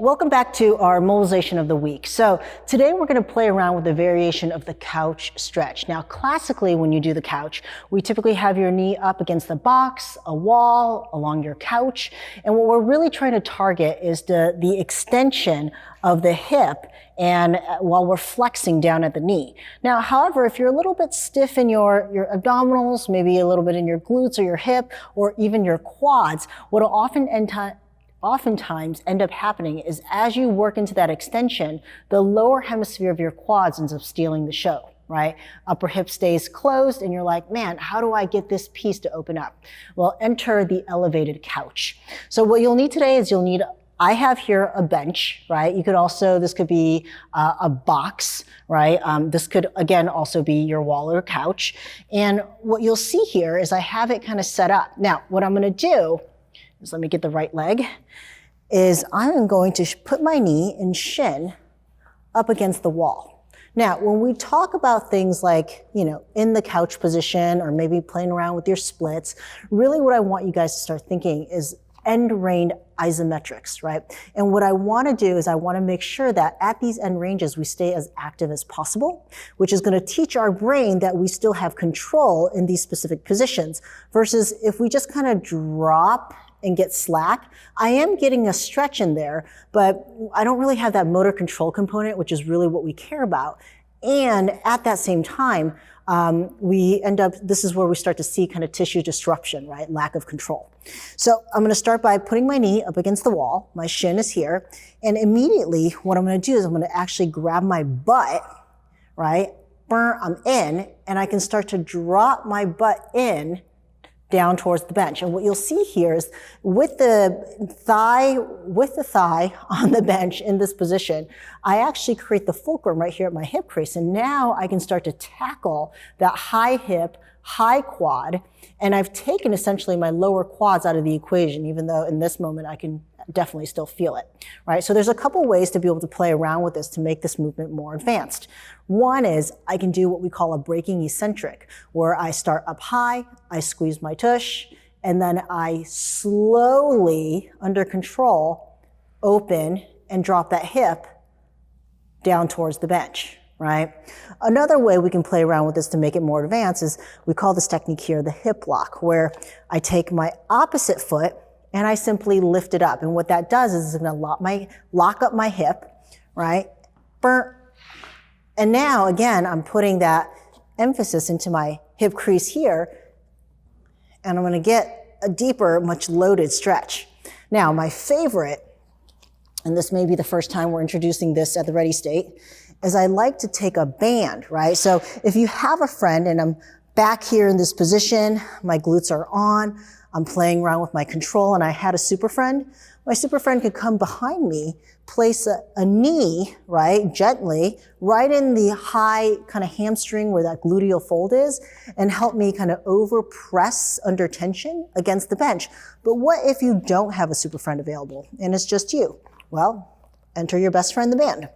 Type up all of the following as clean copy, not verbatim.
Welcome back to our mobilization of the week. So today we're going to play around with a variation of the couch stretch. Now, classically, when you do the couch, we typically have your knee up against the box, a wall, along your couch. And what we're really trying to target is the extension of the hip and while we're flexing down at the knee. Now, however, if you're a little bit stiff in your abdominals, maybe a little bit in your glutes or your hip or even your quads, what will oftentimes end up happening is as you work into that extension, the lower hemisphere of your quads ends up stealing the show, right? Upper hip stays closed and you're like, man, how do I get this piece to open up? Well, enter the elevated couch. So what you'll need today is I have here a bench, right? You could also, this could be a box, right? This could, again, also be your wall or couch. And what you'll see here is I have it kind of set up. Now, what I'm gonna do is, let me get the right leg, is I'm going to put my knee and shin up against the wall. Now, when we talk about things like, in the couch position or maybe playing around with your splits, really what I want you guys to start thinking is end range isometrics, right? And what I want to do is I want to make sure that at these end ranges, we stay as active as possible, which is going to teach our brain that we still have control in these specific positions versus if we just kind of drop and get slack, I am getting a stretch in there, but I don't really have that motor control component, which is really what we care about. And at that same time, this is where we start to see kind of tissue disruption, right? Lack of control. So I'm going to start by putting my knee up against the wall. My shin is here. And immediately what I'm going to do is I'm going to actually grab my butt, right? I'm in, and I can start to drop my butt in down towards the bench. And what you'll see here is with the thigh on the bench in this position, I actually create the fulcrum right here at my hip crease. And now I can start to tackle that high hip, high quad. And I've taken essentially my lower quads out of the equation, even though in this moment I can definitely still feel it, right? So there's a couple ways to be able to play around with this to make this movement more advanced. One is I can do what we call a breaking eccentric, where I start up high, I squeeze my tush, and then I slowly, under control, open and drop that hip down towards the bench, right? Another way we can play around with this to make it more advanced is we call this technique here the hip lock, where I take my opposite foot and I simply lift it up. And what that does is it's gonna lock up my hip, right? And now, again, I'm putting that emphasis into my hip crease here, and I'm gonna get a deeper, much loaded stretch. Now, my favorite, and this may be the first time we're introducing this at the Ready State, is I like to take a band, right? So if you have a friend and I'm back here in this position, my glutes are on, I'm playing around with my control, and I had a super friend, my super friend could come behind me, place a knee, right, gently, right in the high kind of hamstring where that gluteal fold is, and help me kind of over press under tension against the bench. But what if you don't have a super friend available and it's just you? Well, enter your best friend, the band.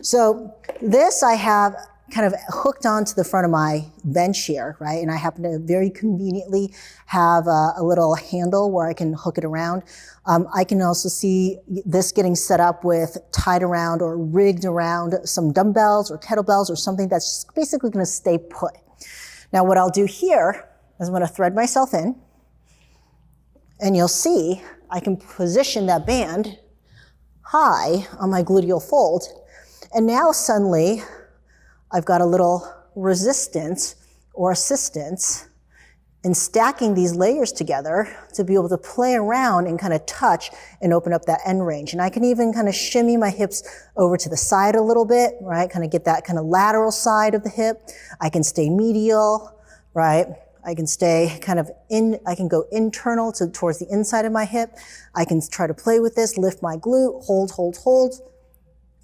So this I have kind of hooked onto the front of my bench here, right? And I happen to very conveniently have a little handle where I can hook it around. I can also see this getting set up with tied around or rigged around some dumbbells or kettlebells or something that's just basically gonna stay put. Now what I'll do here is I'm gonna thread myself in, and you'll see I can position that band high on my gluteal fold. And now suddenly, I've got a little resistance or assistance in stacking these layers together to be able to play around and kind of touch and open up that end range. And I can even kind of shimmy my hips over to the side a little bit, right? Kind of get that kind of lateral side of the hip. I can stay medial, right? I can stay kind of I can go internal towards the inside of my hip. I can try to play with this, lift my glute, hold,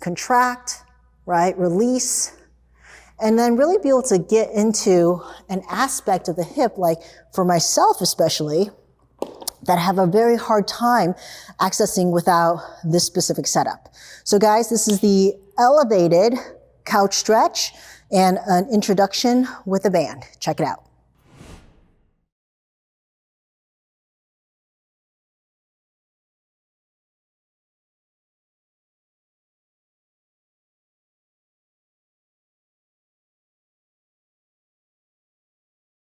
contract, right? Release. And then really be able to get into an aspect of the hip, like for myself especially, that I have a very hard time accessing without this specific setup. So guys, this is the elevated couch stretch and an introduction with a band. Check it out.